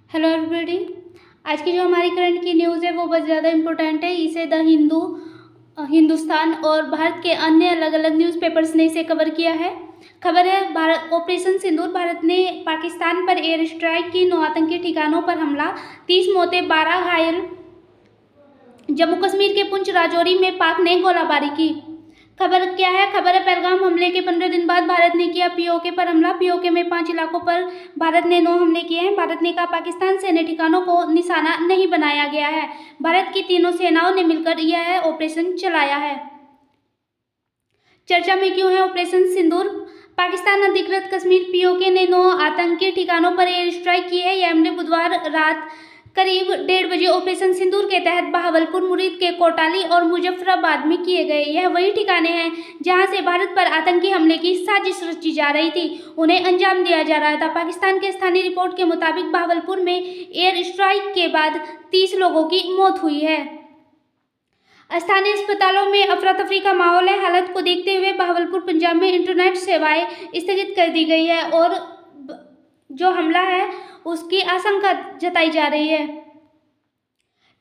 Hello everybody. आज की जो हमारी करंट की न्यूज़ है वो बहुत ज़्यादा इम्पोर्टेंट है। इसे द हिंदू, हिंदुस्तान और भारत के अन्य अलग अलग न्यूज़पेपर्स ने इसे कवर किया है। खबर है, भारत ऑपरेशन सिंदूर, भारत ने पाकिस्तान पर एयर स्ट्राइक की, 9 आतंकी ठिकानों पर हमला, 30 मौतें 12 घायल। जम्मू कश्मीर के पुंछ राजौरी में पाक ने गोलाबारी की। खबर क्या है? खबर है, पहलगाम हमले के 15 दिन बाद भारत ने किया पीओके पर हमला। पीओके में 5 इलाकों पर भारत ने 9 हमले किए हैं। भारत ने कहा पाकिस्तान सैन्य ठिकानों को निशाना नहीं बनाया गया है। भारत की तीनों सेनाओं ने मिलकर यह ऑपरेशन चलाया है। चर्चा में क्यों है ऑपरेशन सिंदूर? पाकिस्तान अधिकृत कश्मीर पीओके ने 9 आतंकी ठिकानों पर एयर स्ट्राइक की है। यह हमले बुधवार रात करीब 1:30 बजे ऑपरेशन सिंदूर के तहत बहावलपुर, मुरीद के कोटाली और मुजफ्फराबाद में किए गए। यह वही ठिकाने हैं जहां से भारत पर आतंकी हमले की साजिश रची जा रही थी, उन्हें अंजाम दिया जा रहा था। पाकिस्तान के स्थानीय रिपोर्ट के मुताबिक बहावलपुर में एयर स्ट्राइक के बाद 30 लोगों की मौत हुई है। स्थानीय अस्पतालों में अफरा तफरी का माहौल है। हालत को देखते हुए बहावलपुर, पंजाब में इंटरनेट सेवाएं स्थगित कर दी गई है और जो हमला है उसकी आशंका जताई जा रही है।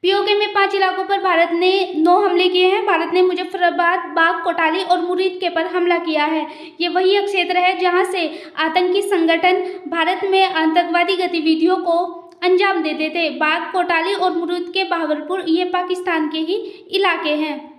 पीओके में 5 इलाकों पर भारत ने 9 हमले किए हैं। भारत ने मुजफ्फराबाद, बाग, कोटाली और मुरीद के पर हमला किया है। ये वही क्षेत्र है जहां से आतंकी संगठन भारत में आतंकवादी गतिविधियों को अंजाम देते थे। बाग, कोटाली और मुरीद के बहावलपुर ये पाकिस्तान के ही इलाके हैं।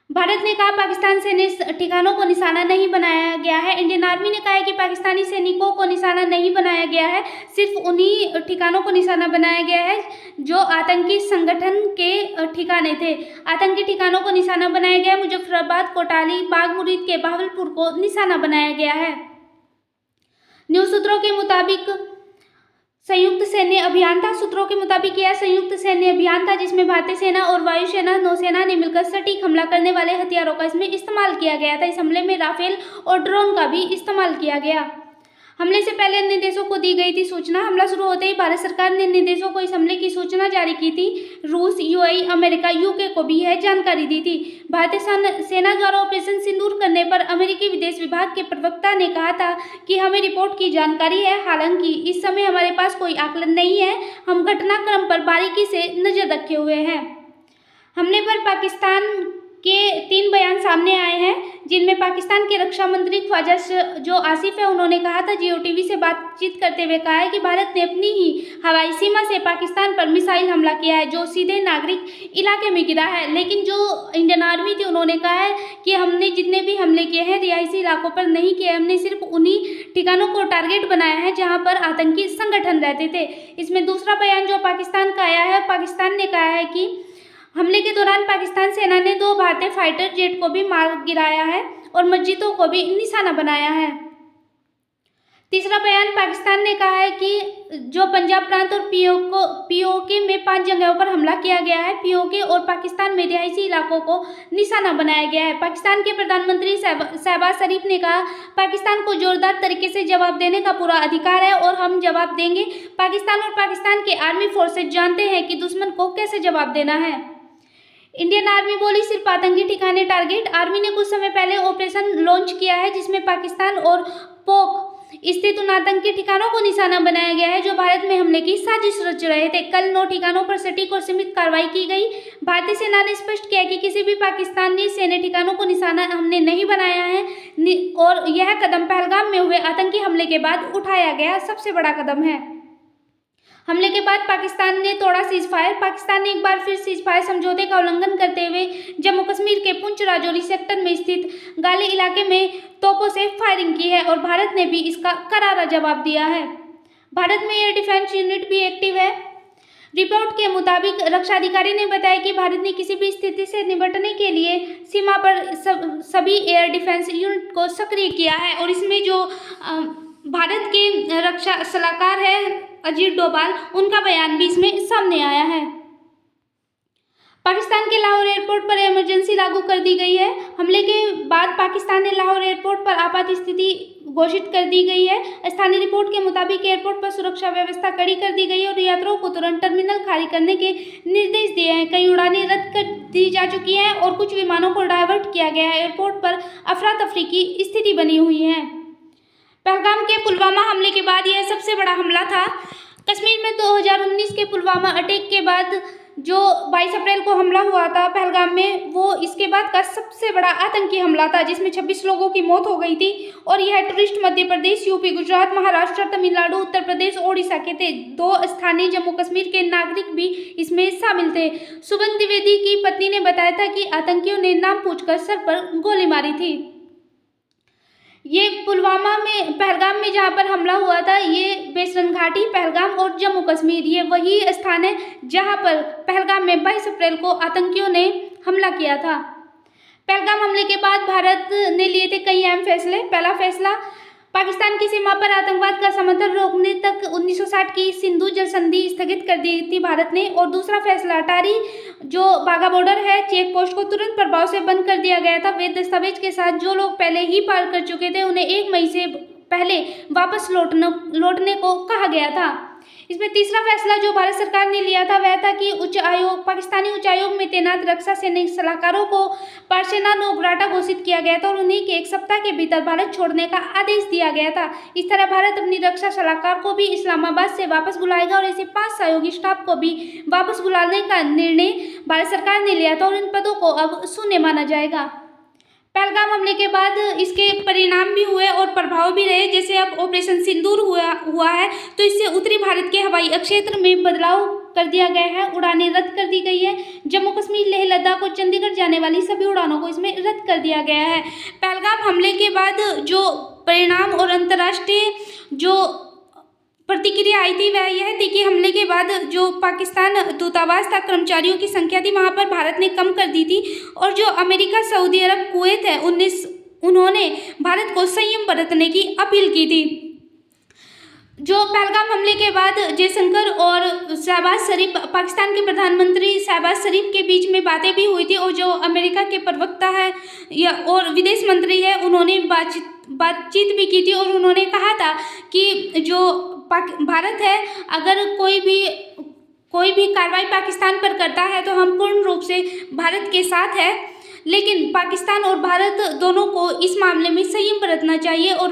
भारत ने कहा पाकिस्तान सैन्य ठिकानों को निशाना नहीं बनाया गया है। इंडियन आर्मी ने कहा है कि पाकिस्तानी सैनिकों को निशाना नहीं बनाया गया है, सिर्फ उन्हीं ठिकानों को निशाना बनाया गया है जो आतंकी संगठन के ठिकाने थे। आतंकी ठिकानों को निशाना बनाया गया है। मुजफ्फराबाद, कोटाली, बाग, मुरीद के बहावलपुर को निशाना बनाया गया है। न्यूज़ सूत्रों के मुताबिक संयुक्त सैन्य अभियान था। सूत्रों के मुताबिक यह संयुक्त सैन्य अभियान था जिसमें भारतीय सेना और वायुसेना, नौसेना ने मिलकर सटीक हमला करने वाले हथियारों का इसमें इस्तेमाल किया गया था। इस हमले में राफेल और ड्रोन का भी इस्तेमाल किया गया। हमले से पहले निर्देशों को दी गई थी सूचना। हमला शुरू होते ही भारत सरकार ने निर्देशों को इस हमले की सूचना जारी की थी। रूस, यूएई, अमेरिका, यूके को भी यह जानकारी दी थी। भारतीय सेना द्वारा ऑपरेशन सिंदूर करने पर अमेरिकी विदेश विभाग के प्रवक्ता ने कहा था कि हमें रिपोर्ट की जानकारी है, हालांकि इस समय हमारे पास कोई आकलन नहीं है। हम घटनाक्रम पर बारीकी से नजर रखे हुए हैं। हमले पर पाकिस्तान के 3 बयान सामने आए हैं, जिनमें पाकिस्तान के रक्षा मंत्री ख्वाजा जो आसिफ है उन्होंने कहा था, जियो टीवी से बातचीत करते हुए कहा है कि भारत ने अपनी ही हवाई सीमा से पाकिस्तान पर मिसाइल हमला किया है जो सीधे नागरिक इलाके में गिरा है। लेकिन जो इंडियन आर्मी थी उन्होंने कहा है कि हमने जितने भी हमले किए हैं रिहायशी इलाकों पर नहीं किए, हमने सिर्फ उन्हीं ठिकानों को टारगेट बनाया है जहाँ पर आतंकी संगठन रहते थे। इसमें दूसरा बयान जो पाकिस्तान का आया है, पाकिस्तान ने कहा है कि हमले के दौरान पाकिस्तान सेना ने 2 भारतीय फाइटर जेट को भी मार गिराया है और मस्जिदों को भी निशाना बनाया है। तीसरा बयान पाकिस्तान ने कहा है कि जो पंजाब प्रांत और पीओके में 5 जगहों पर हमला किया गया है। पीओके और पाकिस्तान में रिहायशी इलाकों को निशाना बनाया गया है। पाकिस्तान के प्रधानमंत्री शहबाज शरीफ ने कहा पाकिस्तान को जोरदार तरीके से जवाब देने का पूरा अधिकार है और हम जवाब देंगे। पाकिस्तान और पाकिस्तान के आर्मी फोर्सेज जानते हैं कि दुश्मन को कैसे जवाब देना है। इंडियन आर्मी बोली सिर्फ आतंकी ठिकाने टारगेट। आर्मी ने कुछ समय पहले ऑपरेशन लॉन्च किया है जिसमें पाकिस्तान और पोक स्थित उन आतंकी ठिकानों को निशाना बनाया गया है जो भारत में हमले की साजिश रच रहे थे। कल 9 ठिकानों पर सटीक और सीमित कार्रवाई की गई। भारतीय सेना ने स्पष्ट किया कि किसी भी पाकिस्तानी सैन्य ठिकानों को निशाना हमने नहीं बनाया है और यह कदम पहलगाम में हुए आतंकी हमले के बाद उठाया गया सबसे बड़ा कदम है। हमले के बाद पाकिस्तान ने तोड़ा सीजफायर। पाकिस्तान ने एक बार फिर सीजफायर समझौते का उल्लंघन करते हुए जम्मू कश्मीर के पुंछ राजौरी सेक्टर में स्थित गाले इलाके में तोपों से फायरिंग की है और भारत ने भी इसका करारा जवाब दिया है। भारत में एयर डिफेंस यूनिट भी एक्टिव है। रिपोर्ट के मुताबिक रक्षा अधिकारी ने बताया कि भारत ने किसी भी स्थिति से निपटने के लिए सीमा पर सभी एयर डिफेंस यूनिट को सक्रिय किया है और इसमें जो भारत के रक्षा सलाहकार है अजीत डोभाल, उनका बयान भी इसमें सामने आया है। पाकिस्तान के लाहौर एयरपोर्ट पर इमरजेंसी लागू कर दी गई है। हमले के बाद पाकिस्तान ने लाहौर एयरपोर्ट पर आपात स्थिति घोषित कर दी गई है। स्थानीय रिपोर्ट के मुताबिक एयरपोर्ट पर सुरक्षा व्यवस्था कड़ी कर दी गई है और यात्रियों को तुरंत टर्मिनल खाली करने के निर्देश दिए हैं। कई उड़ानें रद्द कर दी जा चुकी हैं और कुछ विमानों को डायवर्ट किया गया है। एयरपोर्ट पर अफरा तफरी की स्थिति बनी हुई है। पहलगाम के पुलवामा हमले के बाद यह सबसे बड़ा हमला था। कश्मीर में 2019 के पुलवामा अटैक के बाद जो 22 अप्रैल को हमला हुआ था पहलगाम में, वो इसके बाद का सबसे बड़ा आतंकी हमला था जिसमें 26 लोगों की मौत हो गई थी। और यह टूरिस्ट मध्य प्रदेश, यूपी, गुजरात, महाराष्ट्र, तमिलनाडु, उत्तर प्रदेश, ओडिशा के थे। 2 स्थानीय जम्मू कश्मीर के नागरिक भी इसमें शामिल थे। सुगंध द्विवेदी की पत्नी ने बताया था कि आतंकियों ने नाम पूछकर सर पर गोली मारी थी। ये पुलवामा में, पहलगाम में जहाँ पर हमला हुआ था, ये बेसरन घाटी, पहलगाम और जम्मू कश्मीर, ये वही स्थान है जहाँ पर पहलगाम में 22 अप्रैल को आतंकियों ने हमला किया था। पहलगाम हमले के बाद भारत ने लिए थे कई अहम फैसले। पहला फैसला, पाकिस्तान की सीमा पर आतंकवाद का समर्थन रोकने तक 1960 की सिंधु जल संधि स्थगित कर दी थी भारत ने। और दूसरा फैसला, अटारी जो बाघा बॉर्डर है, चेक पोस्ट को तुरंत प्रभाव से बंद कर दिया गया था। वैध दस्तावेज के साथ जो लोग पहले ही पार कर चुके थे उन्हें 1 मई से पहले वापस लौटने को कहा गया था। इसमें तीसरा फैसला जो भारत सरकार ने लिया था वह था कि पाकिस्तानी उच्चायोग में तैनात रक्षा सैनिक सलाहकारों को पार्सेना नोग्राटा घोषित किया गया था और उन्हीं के 1 सप्ताह के भीतर भारत छोड़ने का आदेश दिया गया था। इस तरह भारत अपनी रक्षा सलाहकार को भी इस्लामाबाद से वापस बुलाएगा और ऐसे 5 सहयोगी स्टाफ को भी वापस बुलाने का निर्णय भारत सरकार ने लिया था और इन पदों को अब शून्य माना जाएगा। पहलगाम हमले के बाद इसके परिणाम भी हुए और प्रभाव भी रहे। जैसे अब ऑपरेशन सिंदूर हुआ है तो इससे उत्तरी भारत के हवाई क्षेत्र में बदलाव कर दिया गया है। उड़ानें रद्द कर दी गई है। जम्मू कश्मीर, लेह लद्दाख और चंडीगढ़ जाने वाली सभी उड़ानों को इसमें रद्द कर दिया गया है। पहलगाम हमले के बाद जो परिणाम और अंतर्राष्ट्रीय जो प्रतिक्रिया आई थी वह यह थी कि हमले के बाद जो पाकिस्तान दूतावास था, कर्मचारियों की संख्या थी वहाँ पर भारत ने कम कर दी थी। और जो अमेरिका, सऊदी अरब, कुवैत है, उन्होंने भारत को संयम बरतने की अपील की थी। जो पहलगाम हमले के बाद जयशंकर और शहबाज शरीफ, पाकिस्तान के प्रधानमंत्री शहबाज शरीफ के बीच में बातें भी हुई थी। और जो अमेरिका के प्रवक्ता है और विदेश मंत्री है, उन्होंने बातचीत भी की थी और उन्होंने कहा था कि जो भारत है, अगर कोई भी कार्रवाई पाकिस्तान पर करता है तो हम पूर्ण रूप से भारत के साथ है। लेकिन पाकिस्तान और भारत दोनों को इस मामले में संयम बरतना चाहिए और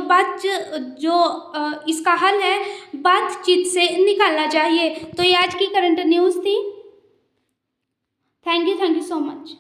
इसका हल है बातचीत से निकालना चाहिए। तो ये आज की करंट न्यूज़ थी। Thank you so much.